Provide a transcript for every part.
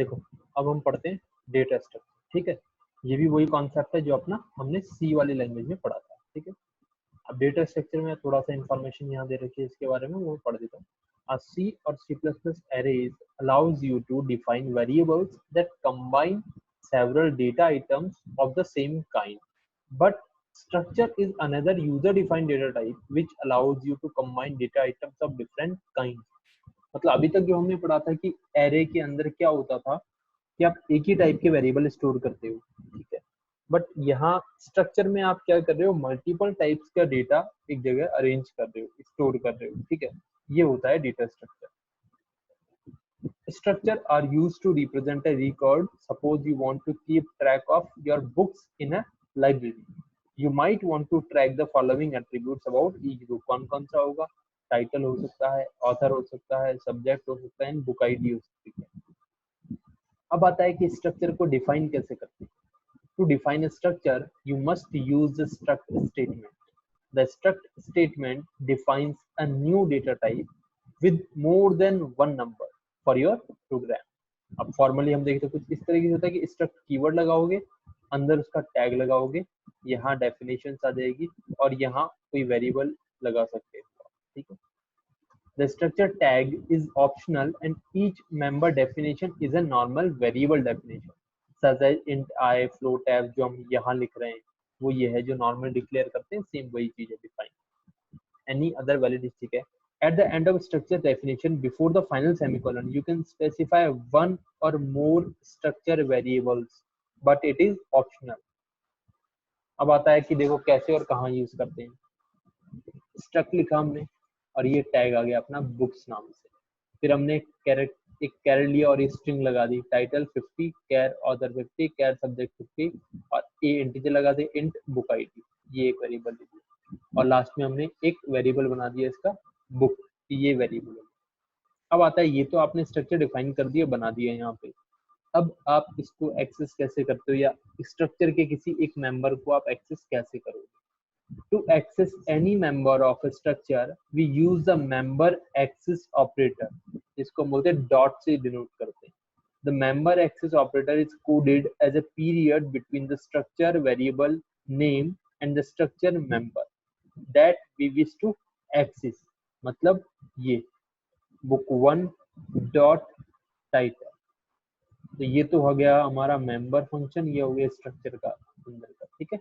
देखो अब हम पढ़ते हैं डेटा स्ट्रक्चर, ठीक है। ये भी वही कॉन्सेप्ट है जो अपना हमने सी वाली लैंग्वेज में पढ़ा था, ठीक है। अब डेटा स्ट्रक्चर में थोड़ा सा इंफॉर्मेशन यहाँ दे रखी है इसके बारे में, वो पढ़ देता हूँ। A C or C++ arrays allows you to define variables that combine several data items of the same kind. But structure is another user-defined data type which allows you to combine data items of different kinds. मतलब अभी तक जो हमने पढ़ा था कि array के अंदर क्या होता था कि आप एक ही टाइप के वेरिएबल स्टोर करते हो, ठीक है। बट यहाँ स्ट्रक्चर में आप क्या कर रहे हो, मल्टीपल टाइप्स का डेटा एक जगह अरेंज कर रहे हो, स्टोर कर रहे हो, ठीक है। ये होता है data structure. Structure are used to represent a record. Suppose you want to keep track of your books in a library. You might want to track the following attributes about each book. कौन कौन सा होगा, title हो सकता है, author हो सकता है, सब्जेक्ट हो सकता है, बुक आईडी हो सकती है। अब आता है कि स्ट्रक्चर को डिफाइन कैसे करते हैं। To define a structure, you must use the struct statement. The struct statement defines a new data type with more than one number for your program. अब फॉर्मली हम देखें तो कुछ इस तरीके से होता है कि struct कीवर्ड लगाओगे, अंदर उसका टैग लगाओगे, यहाँ डेफिनेशन आ जाएगी और यहाँ कोई वेरिएबल लगा सकते हो, ठीक है। The structure tag is optional and each member definition is a normal variable definition. Such as int I, float f जो हम यहाँ लिख रहे हैं वो ये है जो नॉर्मल डिक्लेयर करते हैं, सेम वही चीज है डिफाइन। Any other valid, ठीक है। At the end of structure definition, before the final semicolon, you can specify one or more structure variables, but it is optional. अब आता है कि देखो कैसे और कहाँ यूज करते हैं। स्ट्रक्ट लिखा हमने और ये टैग आ गया अपना बुक्स नाम से, फिर हमने एक कैरेट लिया और ये स्ट्रिंग लगा दी, टाइटल 50, कैर ऑथर 50, कैर सब्जेक्ट 50 और ए इंटीजर लगा दे इंट बुक आईडी, ये एक वेरिएबल दे, और लास्ट में हमने एक वेरिएबल बना दिया इसका बुक, ये वेरिएबल है। अब आता है ये तो आपने स्ट्रक्चर डिफाइन कर दिया, बना दिया यहाँ पे। अब आप इसको एक्सेस कैसे करते हो, या स्ट्रक्चर के किसी एक मेंबर को आप एक्सेस कैसे करोगे। To access any member of a structure, we use the member access operator. इसको बोलते हैं डॉट से डिनोट करते हैं। The member access operator is coded as a period between the structure variable name and the structure member that we wish to access. मतलब ये book1 dot title, तो ये तो हो गया हमारा मेंबर फंक्शन, ये हो गया स्ट्रक्चर का अंदर का, ठीक है।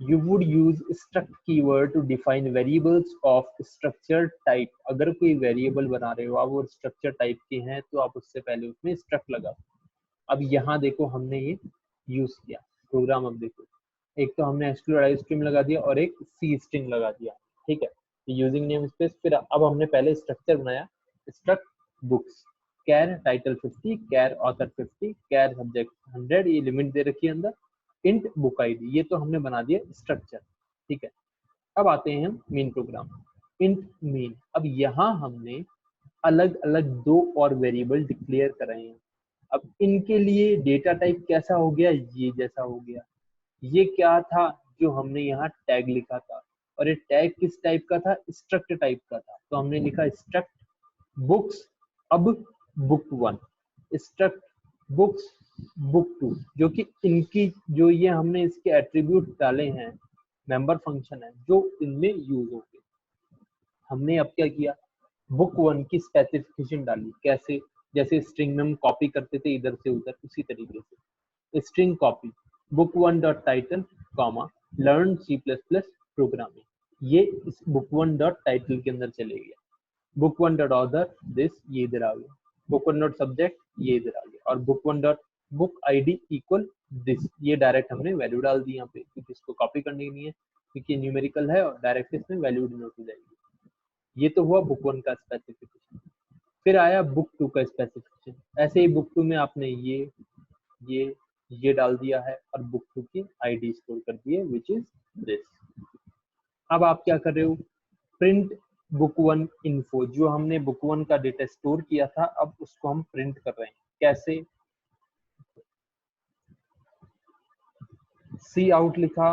You would use struct keyword to define variables of structure type. अगर कोई वेरिएबल बना रहे हो आप और स्ट्रक्चर टाइप के हैं तो आप उससे पहले उसमें struct लगा। अब यहाँ देखो हमने ये यूज किया प्रोग्राम, अब देखो एक तो हमने exclude string लगा दिया और एक c string लगा दिया, ठीक है। यूजिंग नेम स्पेस, फिर अब हमने पहले स्ट्रक्चर बनाया struct books, कैर टाइटल 50, कैर ऑथर 50, कैर सब्जेक्ट 100, ये लिमिट दे रखी है अंदर, इंट बुक आईडी, ये तो हमने बना दिया स्ट्रक्चर, ठीक है। अब आते हैं हम मेन प्रोग्राम, इंट मेन। अब यहाँ हमने अलग अलग दो और वेरिएबल डिक्लेयर कराए हैं। अब इनके लिए डेटा टाइप कैसा हो गया, ये जैसा हो गया। ये क्या था जो हमने यहाँ टैग लिखा था, और ये टैग किस टाइप का था, स्ट्रक्ट टाइप का था, तो हमने लिखा स्ट्रक्ट बुक्स, अब book1, स्ट्रक्ट बुक्स book2, जो कि इनकी जो ये हमने इसके एट्रीब्यूट डाले हैं, मेंबर फंक्शन है जो इनमें यूज होंगे। हमने अब क्या किया, book1 की स्पेसिफिकेशन डाली, कैसे, जैसे स्ट्रिंग में हम कॉपी करते थे इधर से उधर, उसी तरीके से string copy book1 dot title comma learn C++ programming, ये इस book1 डॉट टाइटल के अंदर चले गया। book1 डॉट ऑथर दिस, ये इधर आ गया। book1 डॉट सब्जेक्ट, ये इधर आ गया। और book1 dot book ID equal this, ये डायरेक्ट हमने वैल्यू डाल दी यहाँ पे, क्योंकि इसको कॉपी करने की नहीं है, क्योंकि न्यूमेरिकल है और डायरेक्ट इसमें वैल्यू डिनोट हो जाएगी। ये तो हुआ book1 का स्पेसिफिकेशन। फिर आया book2 का स्पेसिफिकेशन, ऐसे ही book2 में आपने ये डाल दिया है और book2 की आईडी स्टोर कर दी है, विच इज दिस। अब आप क्या कर रहे हो, प्रिंट book1 info, जो हमने book1 का डेटा स्टोर किया था, अब उसको हम प्रिंट कर रहे हैं। कैसे, सी आउट लिखा,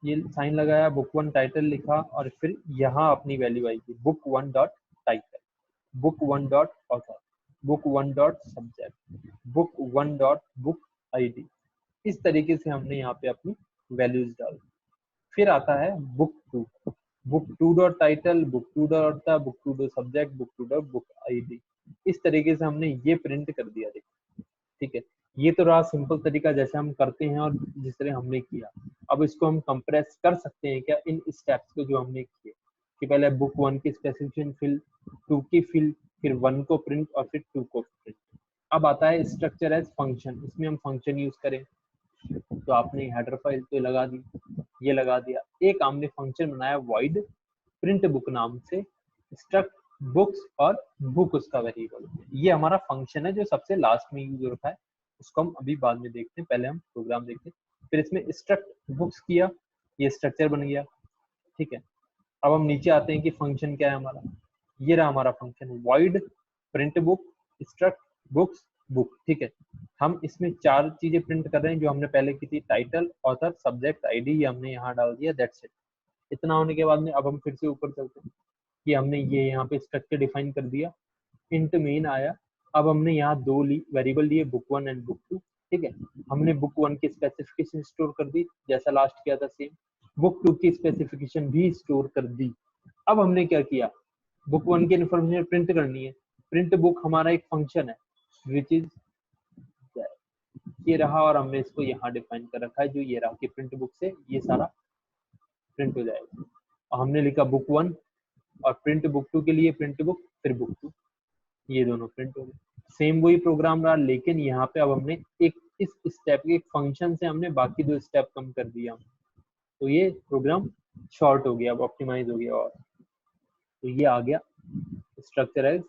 ये साइन लगाया, book1 टाइटल लिखा, और फिर यहाँ अपनी वैल्यू आएगी book1 dot title, book1 dot author, book one dot subject, book one dot book ID. इस तरीके से हमने यहाँ पे अपनी वैल्यूज डाल। फिर आता है book two, book two dot title, book two dot the, book two dot subject, book two dot book ID. इस तरीके से हमने ये प्रिंट कर दिया। देखो ठीक है, ये तो रहा सिंपल तरीका जैसे हम करते हैं और जिस तरह हमने किया। अब इसको हम कंप्रेस कर सकते हैं क्या इन स्टेप्स को जो हमने किए, कि पहले बुक वन की स्पेसिफिकेशन फिल, टू की फिल, फिर वन को प्रिंट और फिर टू को प्रिंट। अब आता है स्ट्रक्चर एज फंक्शन, इसमें हम फंक्शन यूज करें। तो आपने हेडर फाइल तो लगा दी, ये लगा दिया। एक हमने फंक्शन बनाया void प्रिंट बुक नाम से, स्ट्रक्ट बुक्स और बुक उसका वेरिएबल। ये हमारा फंक्शन है जो सबसे लास्ट में यूज होता है, उसको हम अभी बाद में देखते हैं, पहले हम प्रोग्राम देखते हैं। फिर इसमें स्ट्रक्ट बुक्स किया, ये स्ट्रक्चर बन गया। ठीक है, अब हम नीचे आते हैं कि फंक्शन क्या है हमारा। ये रहा हमारा function void print book struct books book. ठीक है, हम इसमें चार चीजें प्रिंट कर रहे हैं जो हमने पहले की थी, टाइटल, ऑथर, सब्जेक्ट, आईडी, ये हमने यहाँ डाल दिया, दैट्स इट। इतना होने के बाद में अब हम फिर से ऊपर चलते हैं कि हमने ये यहाँ पे स्ट्रक्चर डिफाइन कर दिया, इंट मेन आया। अब हमने यहाँ दो वेरिएबल लिए, book one and book two. ठीक है, हमने बुक वन की स्पेसिफिकेशन स्टोर कर दी जैसा लास्ट किया था सेम, बुक टू की स्पेसिफिकेशन भी स्टोर कर दी। अब हमने क्या किया, बुक वन की इन्फॉर्मेशन प्रिंट करनी है। प्रिंट बुक हमारा एक फंक्शन है विच इज ये रहा, और हमने इसको यहाँ डिफाइन कर रखा है जो ये रहा कि प्रिंट बुक से ये सारा प्रिंट हो जाएगा। और हमने लिखा बुक वन और प्रिंट बुक टू के लिए प्रिंट बुक फिर बुक टू, ये दोनों प्रिंट हो गए। सेम वही प्रोग्राम रहा, लेकिन यहाँ पे अब हमने एक इस स्टेप के एक फंक्शन से हमने बाकी दो स्टेप कम कर दिया, तो ये प्रोग्राम शॉर्ट हो गया, अब ऑप्टिमाइज हो गया। और तो ये आ गया स्ट्रक्चर एज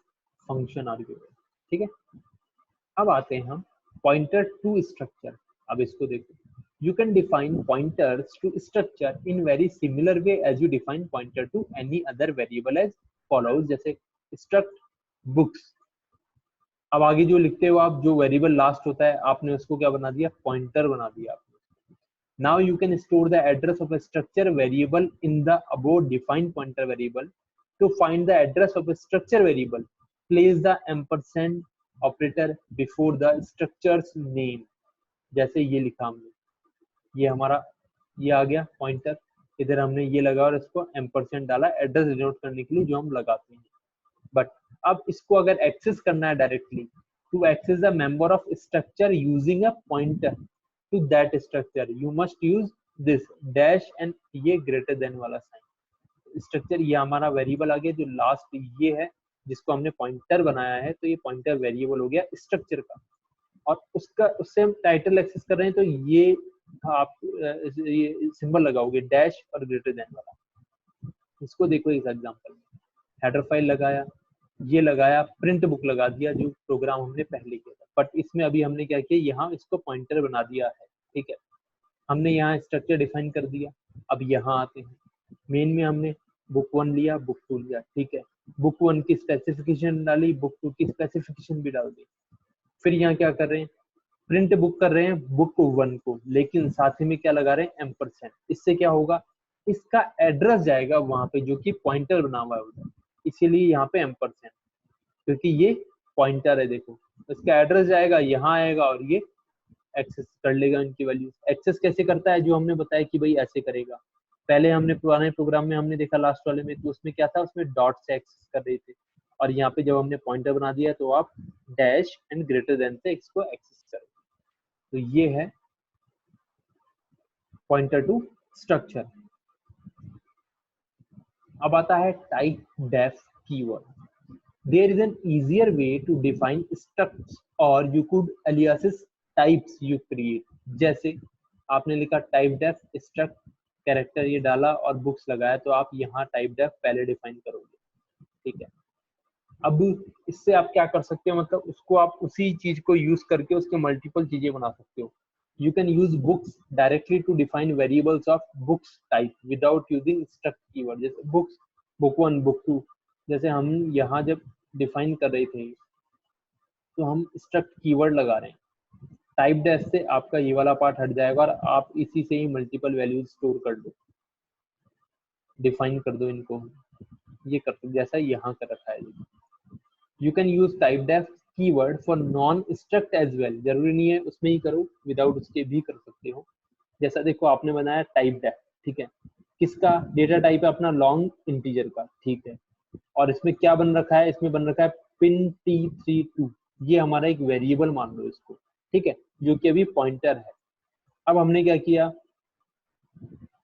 फंक्शन आर्ग्यूमेंट। ठीक है, अब आते हैं हम पॉइंटर टू स्ट्रक्चर। अब इसको देखो, you can define pointers to structure in very similar way as you define pointer to any other variable as follows, जैसे struct books। अब आगे जो लिखते हो आप, जो वेरिएबल लास्ट होता है आपने उसको क्या बना दिया, पॉइंटर बना दिया आपने। now you can store the address of a structure variable in the above defined pointer variable. To find the address of a structure variable, place the ampersand operator before the structure's name। जैसे ये लिखा हमने, ये हमारा ये आ गया pointer, इधर हमने ये लगा और इसको एम्परसेंड डाला एड्रेस डिनोट करने के लिए जो हम लगाते हैं। बट अब इसको अगर एक्सेस करना है directly, to access the member of structure using a pointer to that structure you must use this dash and ये ग्रेटर देन वाला साइन। स्ट्रक्चर ये हमारा वेरिएबल आ गया, जो लास्ट ये है जिसको हमने पॉइंटर बनाया है, तो ये पॉइंटर वेरिएबल हो गया स्ट्रक्चर का। और उसका उससे हम टाइटल एक्सेस कर रहे हैं, तो ये आप ये सिंबल लगाओगे डैश और ग्रेटर देन वाला। इसको देखो इस एग्जांपल में, हेडर फाइल लगाया, ये लगाया, प्रिंट बुक लगा दिया जो प्रोग्राम हमने पहले किया था। बट इसमें अभी हमने क्या किया, यहाँ इसको पॉइंटर बना दिया है। ठीक है, हमने यहाँ स्ट्रक्चर डिफाइन कर दिया। अब यहाँ आते हैं, मेन में हमने बुक वन लिया, बुक टू लिया। ठीक है, बुक वन की स्पेसिफिकेशन डाली, बुक टू की स्पेसिफिकेशन भी डाल दी। फिर यहाँ क्या कर रहे हैं, प्रिंट बुक कर रहे हैं बुक वन को, लेकिन साथ ही में क्या लगा रहे हैं, एम्परसेंड। इससे क्या होगा, इसका एड्रेस जाएगा वहां पे जो कि पॉइंटर बना हुआ है उधर, इसीलिए यहाँ पे एम्परसेंड, क्योंकि ये पॉइंटर है। देखो इसका एड्रेस जाएगा, यहाँ आएगा और ये एक्सेस कर लेगा इनकी वैल्यू। एक्सेस कैसे करता है, जो हमने बताया कि भाई ऐसे करेगा। पहले हमने पुराने प्रोग्राम में हमने देखा लास्ट वाले में, तो उसमें क्या था, उसमें डॉट से एक्सेस कर रहे थे। और यहाँ पे जब हमने पॉइंटर बना दिया तो आप डैश एंड ग्रेटर देन से इसको एक्सेस करें। तो ये है पॉइंटर टू स्ट्रक्चर। अब आता है typedef keyword. There is an easier way to define structs और you could aliases types you create. जैसे आपने लिखा टाइप डेफ स्ट्रक्ट कैरेक्टर ये डाला और बुक्स लगाया, तो आप यहाँ टाइप डेफ पहले डिफाइन करोगे। ठीक है, अब इससे आप क्या कर सकते हो, मतलब उसको आप उसी चीज को यूज करके उसके मल्टीपल चीजें बना सकते हो। You can use books directly to define variables of books type without using struct keyword। जैसे books, book one, book two, जैसे हम यहाँ जब डिफाइन कर रहे थे तो हम struct कीवर्ड लगा रहे हैं। टाइप डेफ से आपका ये वाला पार्ट हट जाएगा और आप इसी से ही मल्टीपल वैल्यूज स्टोर कर दो, डिफाइन कर दो इनको। ये कर दो जैसा यहाँ कर रखा है। You can use type def keyword for non struct as well, जरूरी नहीं है उसमें ही करो, विदाउट उसके भी कर सकते हो। जैसा देखो आपने बनाया टाइप डेफ, ठीक है, किसका डेटा टाइप है अपना लॉन्ग इंटीजर का, ठीक है, और इसमें क्या बन रखा है, इसमें बन रखा है पिन t32, ये हमारा एक वेरिएबल मान लो इसको, ठीक है, जो कि अभी पॉइंटर है। अब हमने क्या किया,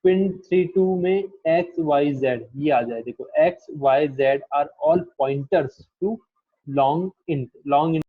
पिन 32 में x y z ये आ जाए, देखो x y z are all pointers to long int, long